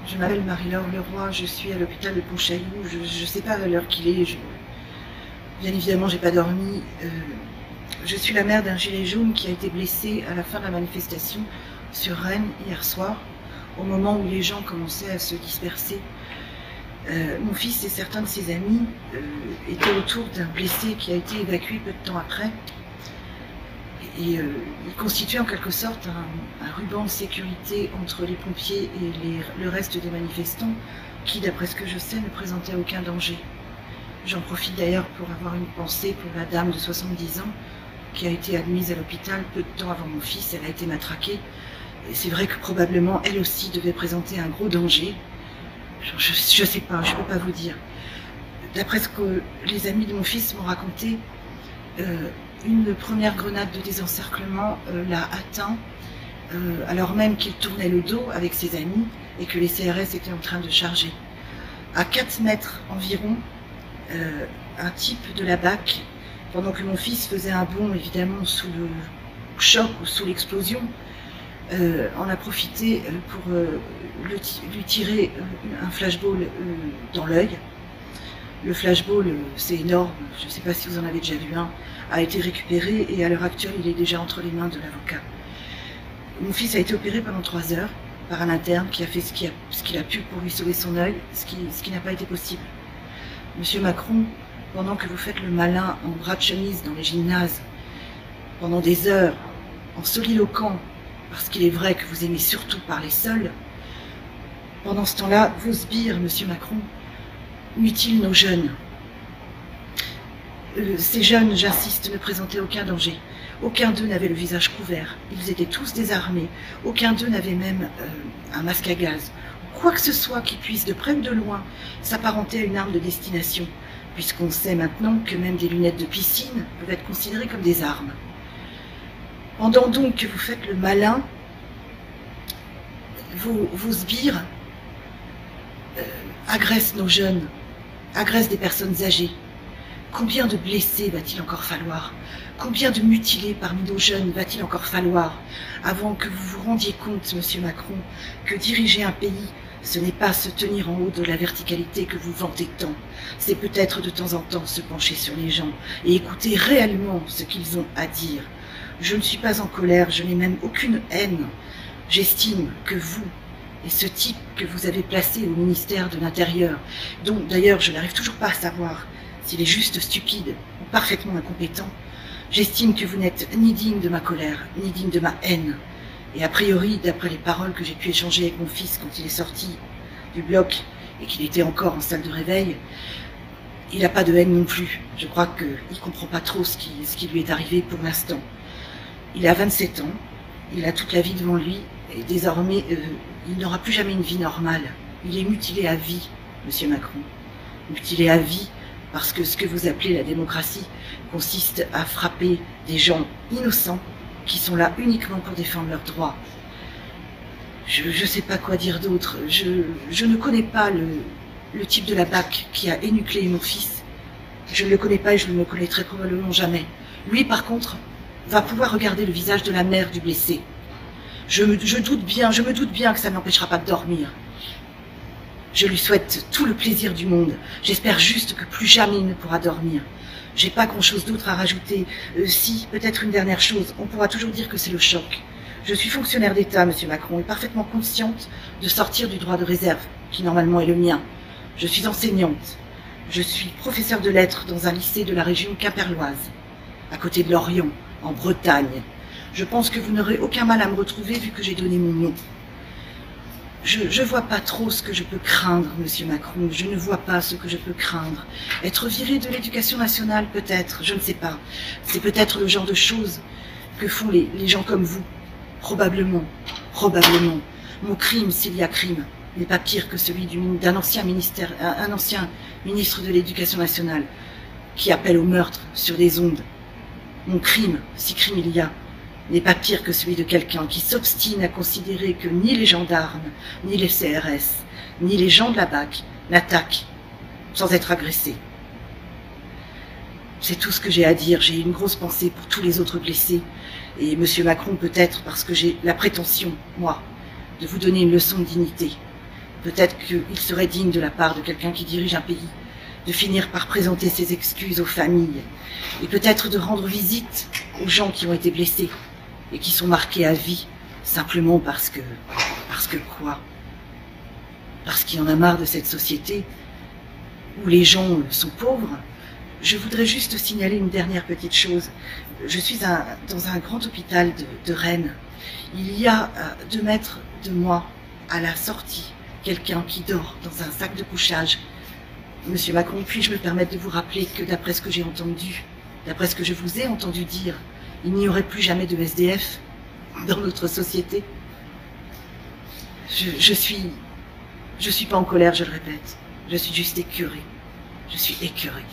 Je m'appelle Marie-Laure Leroy, je suis à l'hôpital de Pontchaillou, je ne sais pas à l'heure qu'il est, bien évidemment j'ai pas dormi. Je suis la mère d'un gilet jaune qui a été blessé à la fin de la manifestation sur Rennes hier soir, au moment où les gens commençaient à se disperser. Mon fils et certains de ses amis étaient autour d'un blessé qui a été évacué peu de temps après. Et il constituait en quelque sorte un ruban de sécurité entre les pompiers et le reste des manifestants qui, d'après ce que je sais, ne présentait aucun danger. J'en profite d'ailleurs pour avoir une pensée pour la dame de 70 ans qui a été admise à l'hôpital peu de temps avant mon fils. Elle a été matraquée. Et c'est vrai que probablement elle aussi devait présenter un gros danger. Je ne sais pas, je ne peux pas vous dire. D'après ce que les amis de mon fils m'ont raconté, une première grenade de désencerclement l'a atteint alors même qu'il tournait le dos avec ses amis et que les CRS étaient en train de charger. À 4 mètres environ, un type de la BAC, pendant que mon fils faisait un bond évidemment sous le choc ou sous l'explosion, en a profité pour lui tirer un flashball dans l'œil. Le flashball, c'est énorme, je ne sais pas si vous en avez déjà vu un, a été récupéré et à l'heure actuelle, il est déjà entre les mains de l'avocat. Mon fils a été opéré pendant 3 heures par un interne qui a fait ce qu'il a pu pour lui sauver son œil, ce qui n'a pas été possible. Monsieur Macron, pendant que vous faites le malin en bras de chemise dans les gymnases, pendant des heures, en soliloquant, parce qu'il est vrai que vous aimez surtout parler seul, pendant ce temps-là, vos sbires, monsieur Macron, mutilent nos jeunes. Ces jeunes, j'insiste, ne présentaient aucun danger. Aucun d'eux n'avait le visage couvert. Ils étaient tous désarmés. Aucun d'eux n'avait même un masque à gaz. Quoi que ce soit qui puisse, de près ou de loin, s'apparenter à une arme de destination, puisqu'on sait maintenant que même des lunettes de piscine peuvent être considérées comme des armes. Pendant donc que vous faites le malin, vos sbires agressent nos jeunes, agressent des personnes âgées. Combien de blessés va-t-il encore falloir? Combien de mutilés parmi nos jeunes va-t-il encore falloir avant que vous vous rendiez compte, monsieur Macron, que diriger un pays, ce n'est pas se tenir en haut de la verticalité que vous vantez tant. C'est peut-être de temps en temps se pencher sur les gens et écouter réellement ce qu'ils ont à dire. Je ne suis pas en colère, je n'ai même aucune haine. J'estime que vous et ce type que vous avez placé au ministère de l'Intérieur, dont d'ailleurs je n'arrive toujours pas à savoir s'il est juste stupide ou parfaitement incompétent, j'estime que vous n'êtes ni digne de ma colère, ni digne de ma haine. Et a priori, d'après les paroles que j'ai pu échanger avec mon fils quand il est sorti du bloc et qu'il était encore en salle de réveil, il n'a pas de haine non plus. Je crois qu'il ne comprend pas trop ce qui lui est arrivé pour l'instant. Il a 27 ans, il a toute la vie devant lui, et désormais, il n'aura plus jamais une vie normale. Il est mutilé à vie, monsieur Macron. Mutilé à vie, parce que ce que vous appelez la démocratie consiste à frapper des gens innocents qui sont là uniquement pour défendre leurs droits. Je ne sais pas quoi dire d'autre. Je ne connais pas le type de la BAC qui a énuclé mon fils. Je ne le connais pas et je ne le connaîtrai probablement jamais. Lui, par contre, va pouvoir regarder le visage de la mère du blessé. Je me doute bien que ça ne l'empêchera pas de dormir. Je lui souhaite tout le plaisir du monde. J'espère juste que plus jamais il ne pourra dormir. J'ai pas grand-chose d'autre à rajouter. Si, peut-être une dernière chose, on pourra toujours dire que c'est le choc. Je suis fonctionnaire d'État, monsieur Macron, et parfaitement consciente de sortir du droit de réserve, qui normalement est le mien. Je suis enseignante. Je suis professeure de lettres dans un lycée de la région quimpéroise, à côté de Lorient, en Bretagne. Je pense que vous n'aurez aucun mal à me retrouver vu que j'ai donné mon nom. Je ne vois pas trop ce que je peux craindre, monsieur Macron. Je ne vois pas ce que je peux craindre. Être viré de l'éducation nationale, peut-être, je ne sais pas. C'est peut-être le genre de choses que font les gens comme vous. Probablement, probablement. Mon crime, s'il y a crime, n'est pas pire que celui d'un ancien ministre de l'éducation nationale qui appelle au meurtre sur des ondes. Mon crime, si crime il y a, n'est pas pire que celui de quelqu'un qui s'obstine à considérer que ni les gendarmes, ni les CRS, ni les gens de la BAC n'attaquent sans être agressés. C'est tout ce que j'ai à dire. J'ai une grosse pensée pour tous les autres blessés. Et monsieur Macron, peut-être parce que j'ai la prétention, moi, de vous donner une leçon de dignité. Peut-être qu'il serait digne de la part de quelqu'un qui dirige un pays de finir par présenter ses excuses aux familles et peut-être de rendre visite aux gens qui ont été blessés et qui sont marqués à vie simplement parce que quoi? Parce qu'il y en a marre de cette société où les gens sont pauvres. Je voudrais juste signaler une dernière petite chose. Je suis dans un grand hôpital de Rennes. Il y a 2 mètres de moi, à la sortie, quelqu'un qui dort dans un sac de couchage. Monsieur Macron, puis-je me permettre de vous rappeler que d'après ce que j'ai entendu, d'après ce que je vous ai entendu dire, il n'y aurait plus jamais de SDF dans notre société. Je suis pas en colère, je le répète. Je suis juste écœurée. Je suis écœurée.